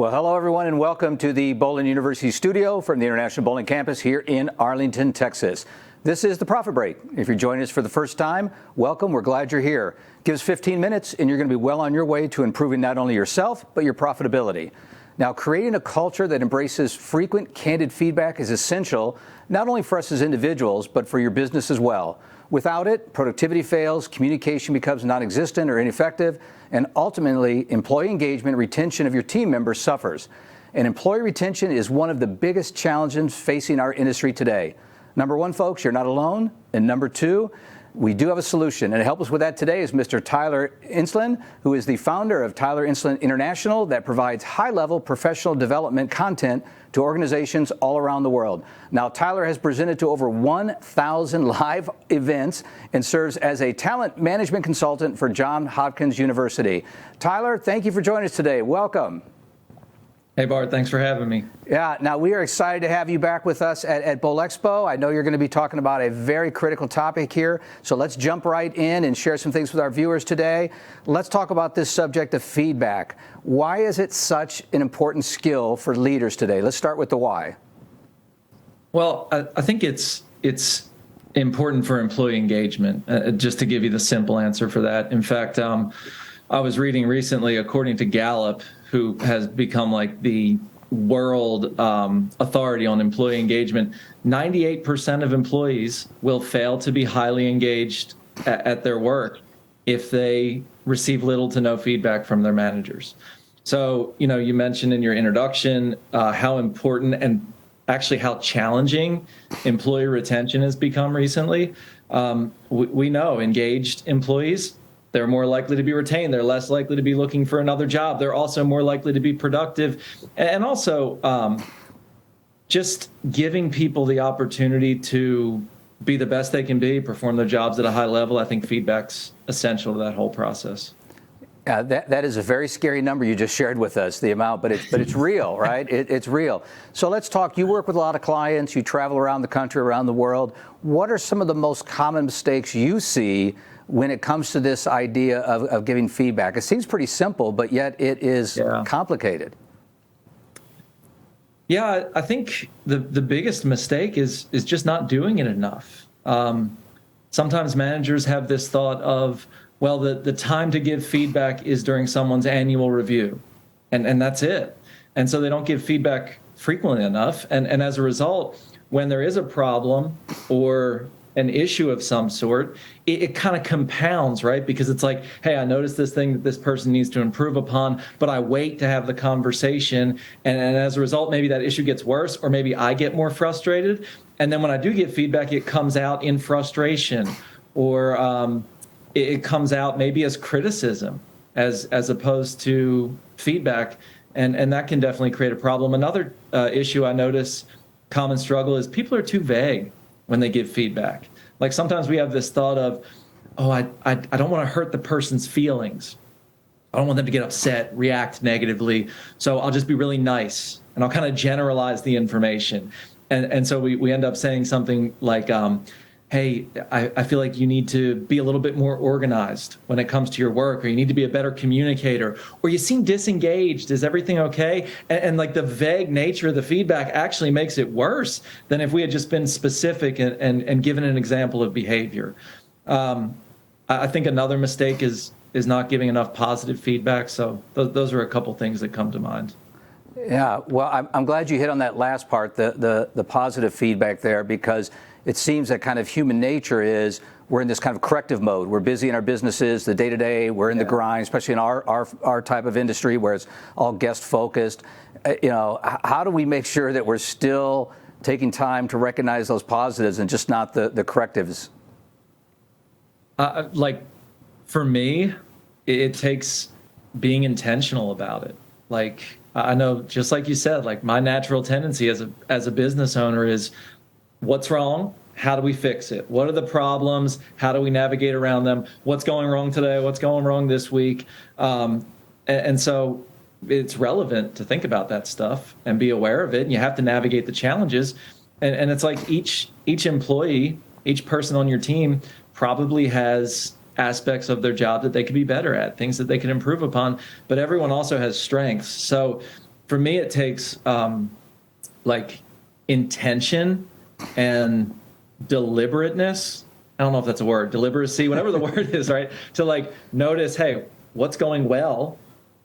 Well, hello, everyone, and welcome to the Bowling University studio from the International Bowling Campus here in Arlington, Texas. This is the Profit Break. If you're joining us for the first time, welcome. We're glad you're here. Give us 15 minutes, and you're going to be well on your way to improving not only yourself, but your profitability. Now, creating a culture that embraces frequent, candid feedback is essential, not only for us as individuals, but for your business as well. Without it, productivity fails, communication becomes non-existent or ineffective, and ultimately, employee engagement, retention of your team members suffers. And employee retention is one of the biggest challenges facing our industry today. Number one, folks, you're not alone. And number two, we do have a solution. And to help us with that today is Mr. Tyler Enslin, who is the founder of Tyler Enslin International that provides high-level professional development content to organizations all around the world. Now, Tyler has presented to over 1,000 live events and serves as a talent management consultant for Johns Hopkins University. Tyler, thank you for joining us today. Welcome. Hey, Bart, thanks for having me. Yeah, now we are excited to have you back with us at Bowl Expo. I know you're going to be talking about a very critical topic here, so let's jump right in and share some things with our viewers today. Let's talk about this subject of feedback. Why is it such an important skill for leaders today? Let's start with the why. Well, I think it's important for employee engagement, just to give you the simple answer for that. In fact, I was reading recently, according to Gallup, who has become like the world authority on employee engagement, 98% of employees will fail to be highly engaged at their work if they receive little to no feedback from their managers. So, you mentioned in your introduction how important and actually how challenging employee retention has become recently. We know engaged employees, they're more likely to be retained. They're less likely to be looking for another job. They're also more likely to be productive. And also just giving people the opportunity to be the best they can be, perform their jobs at a high level. I think feedback's essential to that whole process. That is a very scary number you just shared with us, the amount, but it's real, right? It's real. So let's talk. You work with a lot of clients. You travel around the country, around the world. What are some of the most common mistakes you see when it comes to this idea of giving feedback? It seems pretty simple, but yet it is complicated. Yeah, I think the biggest mistake is just not doing it enough. Sometimes managers have this thought of, well, the time to give feedback is during someone's annual review, and that's it. And so they don't give feedback frequently enough. And as a result, when there is a problem or an issue of some sort, it kind of compounds, right? Because it's like, hey, I noticed this thing that this person needs to improve upon, but I wait to have the conversation. And as a result, maybe that issue gets worse, or maybe I get more frustrated. And then when I do get feedback, it comes out in frustration, or it comes out maybe as criticism as opposed to feedback. And that can definitely create a problem. Another issue I notice, common struggle, is people are too vague when they give feedback. Like sometimes we have this thought of, oh, I don't want to hurt the person's feelings. I don't want them to get upset, react negatively. So I'll just be really nice and I'll kind of generalize the information. And so we end up saying something like, hey, I feel like you need to be a little bit more organized when it comes to your work, or you need to be a better communicator, or you seem disengaged. Is everything okay? And like the vague nature of the feedback actually makes it worse than if we had just been specific and given an example of behavior. I think another mistake is not giving enough positive feedback. So those are a couple things that come to mind. Yeah, well, I'm glad you hit on that last part, the positive feedback there, because it seems that kind of human nature is we're in this kind of corrective mode. We're busy in our businesses, the day-to-day, we're in the grind, especially in our type of industry where it's all guest-focused. How do we make sure that we're still taking time to recognize those positives and just not the correctives? Like, for me, it takes being intentional about it. Like, I know, just like you said, like my natural tendency as a business owner is, what's wrong? How do we fix it? What are the problems? How do we navigate around them? What's going wrong today? What's going wrong this week? And so it's relevant to think about that stuff and be aware of it. And you have to navigate the challenges. And it's like each employee, each person on your team probably has aspects of their job that they could be better at, things that they can improve upon, but everyone also has strengths. So for me, it takes like intention and deliberateness. I don't know if that's a word, deliberacy, whatever the word is, right? To like notice, hey, what's going well?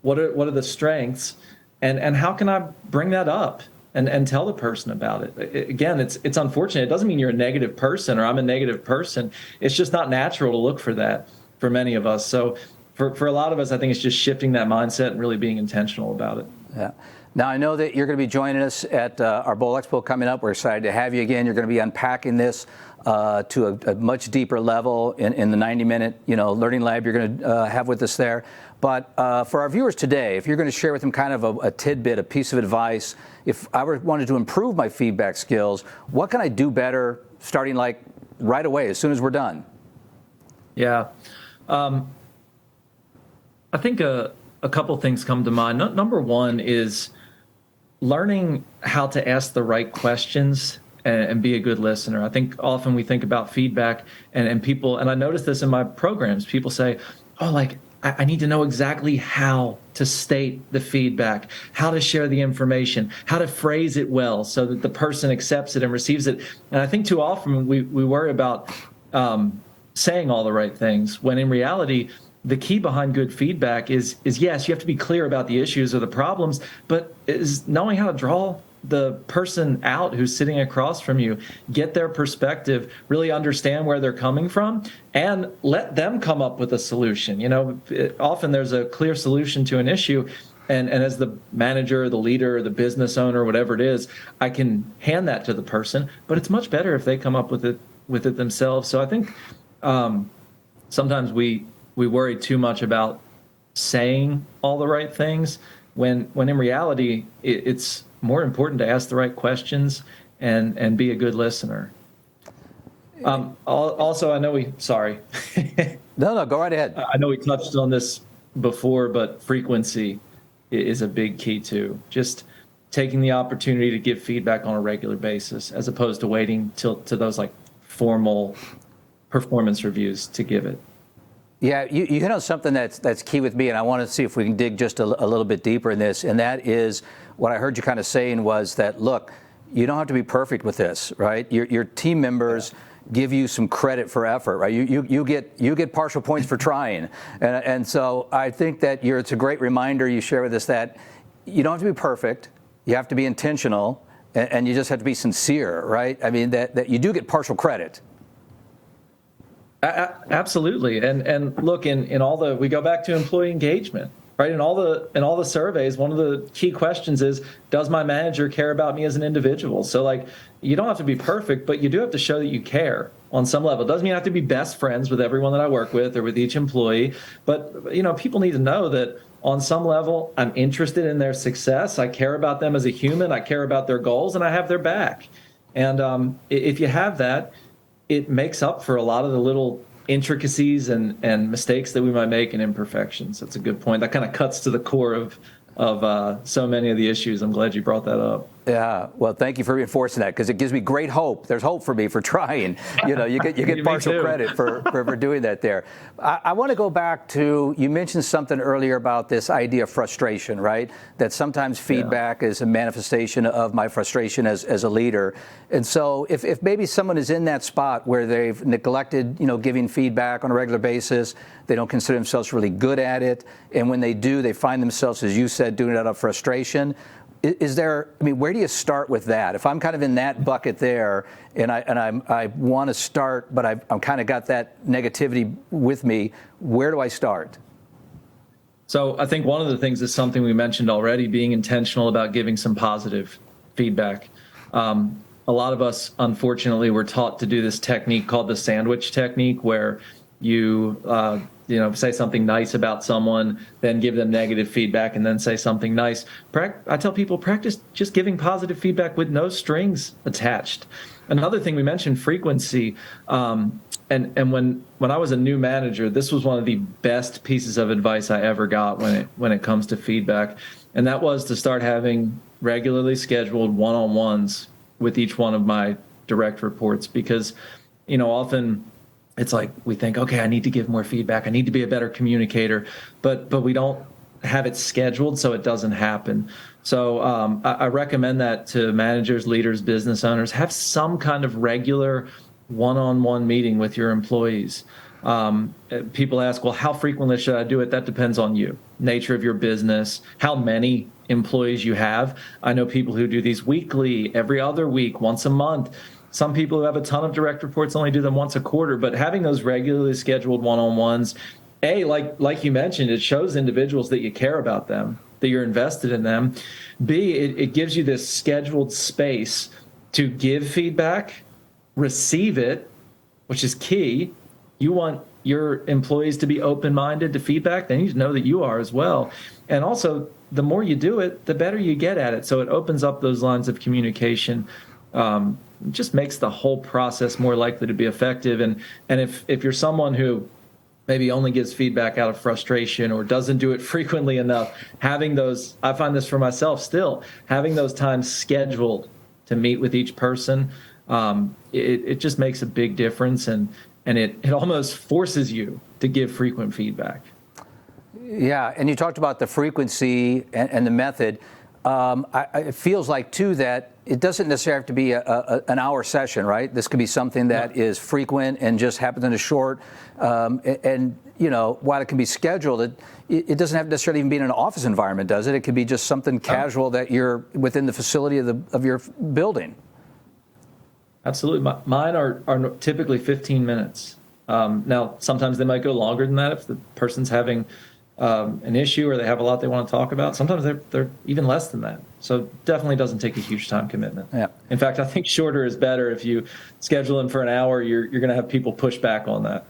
What are the strengths? And how can I bring that up and tell the person about it? Again, it's unfortunate. It doesn't mean you're a negative person or I'm a negative person. It's just not natural to look for that for many of us. So for a lot of us, I think it's just shifting that mindset and really being intentional about it. Yeah. Now, I know that you're going to be joining us at our Bowl Expo coming up. We're excited to have you again. You're going to be unpacking this to a much deeper level in the 90-minute, learning lab you're going to have with us there. But for our viewers today, if you're going to share with them kind of a tidbit, a piece of advice, if I wanted to improve my feedback skills, what can I do better starting like right away as soon as we're done? Yeah. I think a couple things come to mind. Number one is learning how to ask the right questions and be a good listener. I think often we think about feedback and people, and I notice this in my programs, people say, oh, like, I need to know exactly how to state the feedback, how to share the information, how to phrase it well so that the person accepts it and receives it. And I think too often we worry about saying all the right things, when in reality, the key behind good feedback is yes, you have to be clear about the issues or the problems, but is knowing how to draw the person out who's sitting across from you, get their perspective, really understand where they're coming from, and let them come up with a solution. Often there's a clear solution to an issue, and as the manager, the leader, the business owner, whatever it is, I can hand that to the person, but it's much better if they come up with it themselves. So I think sometimes we worry too much about saying all the right things when in reality it's more important to ask the right questions and be a good listener. Also, I know sorry. No, go right ahead. I know we touched on this before, but frequency is a big key too. Just taking the opportunity to give feedback on a regular basis as opposed to waiting to those like formal performance reviews to give it. Yeah, you hit on something that's key with me, and I want to see if we can dig just a little bit deeper in this, and that is what I heard you kind of saying was that, look, you don't have to be perfect with this, right? Your team members give you some credit for effort, right? You get partial points for trying, and so I think that it's a great reminder you share with us that you don't have to be perfect, you have to be intentional, and you just have to be sincere, right? I mean, that you do get partial credit. Absolutely. And look, in all we go back to employee engagement, right? In all the surveys, one of the key questions is, does my manager care about me as an individual? So like, you don't have to be perfect, but you do have to show that you care on some level. It doesn't mean I have to be best friends with everyone that I work with or with each employee, but people need to know that on some level, I'm interested in their success. I care about them as a human. I care about their goals, and I have their back. And if you have that, it makes up for a lot of the little intricacies and mistakes that we might make and imperfections. That's a good point. That kind of cuts to the core of so many of the issues. I'm glad you brought that up. Yeah, well, thank you for reinforcing that, because it gives me great hope. There's hope for me for trying. You get partial credit for doing that there. I want to go back to, you mentioned something earlier about this idea of frustration, right? That sometimes feedback is a manifestation of my frustration as a leader. And so if maybe someone is in that spot where they've neglected, giving feedback on a regular basis, they don't consider themselves really good at it, and when they do, they find themselves, as you said, doing it out of frustration. Where do you start with that? If I'm kind of in that bucket there, and I want to start, but I'm kind of got that negativity with me, where do I start? So I think one of the things is something we mentioned already, being intentional about giving some positive feedback. A lot of us, unfortunately, were taught to do this technique called the sandwich technique, where you say something nice about someone, then give them negative feedback, and then say something nice. I tell people, practice just giving positive feedback with no strings attached. Another thing we mentioned, frequency. And when I was a new manager, this was one of the best pieces of advice I ever got when it comes to feedback. And that was to start having regularly scheduled one-on-ones with each one of my direct reports, because, often it's like we think, okay, I need to give more feedback, I need to be a better communicator, but we don't have it scheduled so it doesn't happen. So I recommend that to managers, leaders, business owners. Have some kind of regular one-on-one meeting with your employees. People ask, well, how frequently should I do it? That depends on you, nature of your business, how many employees you have. I know people who do these weekly, every other week, once a month. Some people who have a ton of direct reports only do them once a quarter, but having those regularly scheduled one-on-ones, like you mentioned, it shows individuals that you care about them, that you're invested in them. B, it gives you this scheduled space to give feedback, receive it, which is key. You want your employees to be open-minded to feedback. They need to know that you are as well. And also, the more you do it, the better you get at it. So it opens up those lines of communication. Just makes the whole process more likely to be effective. And if you're someone who maybe only gives feedback out of frustration or doesn't do it frequently enough, having those, I find this for myself still, having those times scheduled to meet with each person, it just makes a big difference, and it almost forces you to give frequent feedback. Yeah, and you talked about the frequency and the method. It feels like, too, that it doesn't necessarily have to be an hour session, right? This could be something that is frequent and just happens in a short, and while it can be scheduled, it doesn't have to necessarily even be in an office environment, does it? It could be just something casual that you're within the facility of your building. Absolutely. Mine are typically 15 minutes. Now, sometimes they might go longer than that if the person's having an issue or they have a lot they want to talk about. Sometimes they're even less than that. So definitely doesn't take a huge time commitment. Yeah. In fact, I think shorter is better. If you schedule them for an hour, you're going to have people push back on that.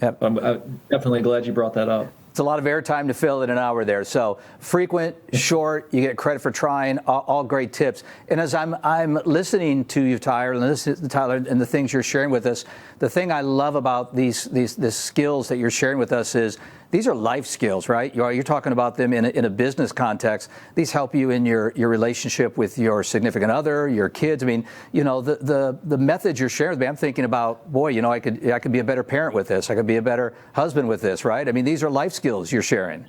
Yep. I'm definitely glad you brought that up. It's a lot of airtime to fill in an hour there. So frequent, short, you get credit for trying, all great tips. And as I'm listening to you, Tyler, and the things you're sharing with us, the thing I love about these skills that you're sharing with us is these are life skills, right? You're talking about them in a business context. These help you in your relationship with your significant other, your kids. I mean, the methods you're sharing with me, I'm thinking about, boy, I could be a better parent with this. I could be a better husband with this, right? I mean, these are life skills you're sharing.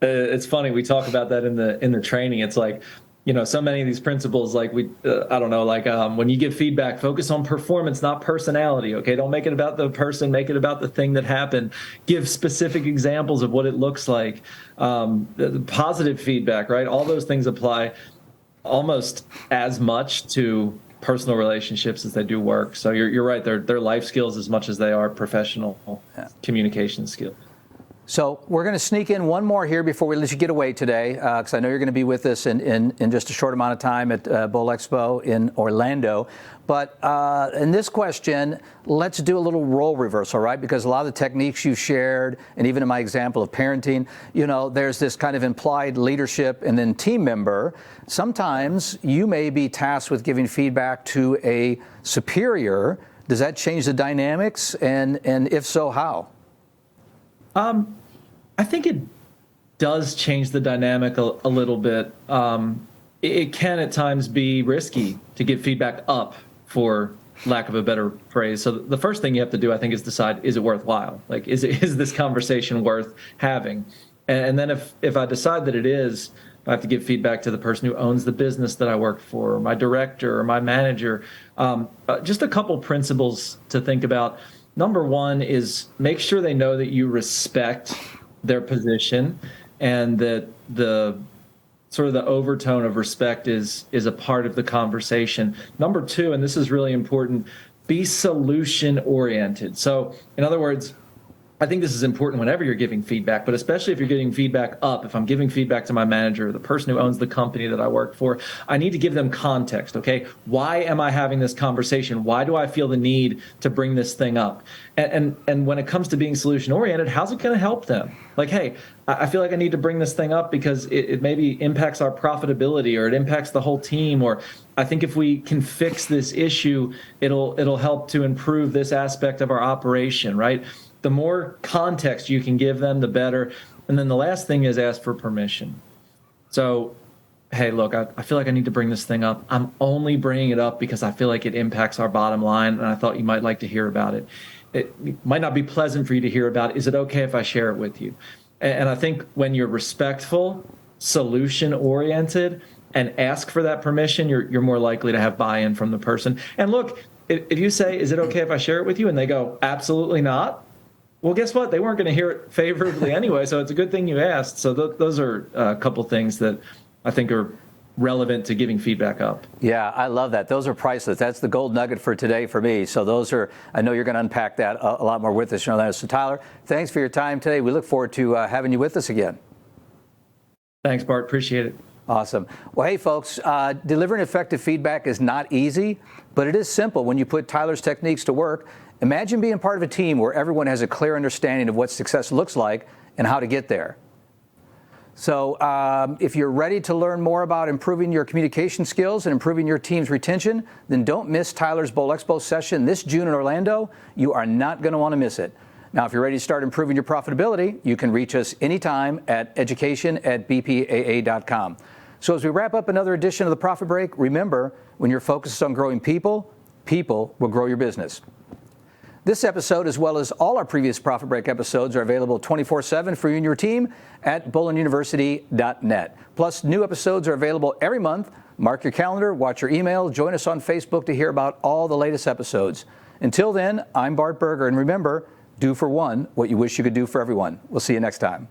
It's funny, we talk about that in the training. It's like, so many of these principles, like when you give feedback, focus on performance, not personality. Okay, don't make it about the person, make it about the thing that happened. Give specific examples of what it looks like. The positive feedback, right? All those things apply almost as much to personal relationships as they do work. So you're right. They're life skills as much as they are professional communication skills. So we're going to sneak in one more here before we let you get away today, because I know you're going to be with us in just a short amount of time at Bowl Expo in Orlando. But in this question, let's do a little role reversal, right? Because a lot of the techniques you shared, and even in my example of parenting, there's this kind of implied leadership and then team member. Sometimes you may be tasked with giving feedback to a superior. Does that change the dynamics? And if so, how? I think it does change the dynamic a little bit. It can at times be risky to give feedback up, for lack of a better phrase. So the first thing you have to do, I think, is decide, is it worthwhile? Like, is this conversation worth having? And then if I decide that it is, I have to give feedback to the person who owns the business that I work for, or my director, or my manager. Just a couple principles to think about. Number one is make sure they know that you respect their position, and that the sort of the overtone of respect is a part of the conversation. Number two, and this is really important, be solution oriented. So in other words, I think this is important whenever you're giving feedback, but especially if you're getting feedback up. If I'm giving feedback to my manager, the person who owns the company that I work for, I need to give them context, okay? Why am I having this conversation? Why do I feel the need to bring this thing up? And when it comes to being solution-oriented, how's it going to help them? Like, hey, I feel like I need to bring this thing up because it maybe impacts our profitability, or it impacts the whole team, or I think if we can fix this issue, it'll help to improve this aspect of our operation, right? The more context you can give them, the better. And then the last thing is ask for permission. So, hey, look, I feel like I need to bring this thing up. I'm only bringing it up because I feel like it impacts our bottom line, and I thought you might like to hear about it. It might not be pleasant for you to hear about. Is it okay if I share it with you? And I think when you're respectful, solution oriented, and ask for that permission, you're more likely to have buy-in from the person. And look, if you say, is it okay if I share it with you? And they go, absolutely not. Well, guess what? They weren't going to hear it favorably anyway. So it's a good thing you asked. So those are a couple things that I think are relevant to giving feedback up. Yeah, I love that. Those are priceless. That's the gold nugget for today for me. So those are, I know you're going to unpack that a lot more with us. So Tyler, thanks for your time today. We look forward to having you with us again. Thanks, Bart. Appreciate it. Awesome. Well, hey, folks, delivering effective feedback is not easy, but it is simple when you put Tyler's techniques to work. Imagine being part of a team where everyone has a clear understanding of what success looks like and how to get there. So if you're ready to learn more about improving your communication skills and improving your team's retention, then don't miss Tyler's Bowl Expo session this June in Orlando. You are not going to want to miss it. Now, if you're ready to start improving your profitability, you can reach us anytime at education@bpaa.com. So as we wrap up another edition of the Profit Break, remember, when you're focused on growing people, people will grow your business. This episode, as well as all our previous Profit Break episodes, are available 24/7 for you and your team at bowlinuniversity.net. Plus, new episodes are available every month. Mark your calendar, watch your email, join us on Facebook to hear about all the latest episodes. Until then, I'm Bart Berger, and remember, do for one what you wish you could do for everyone. We'll see you next time.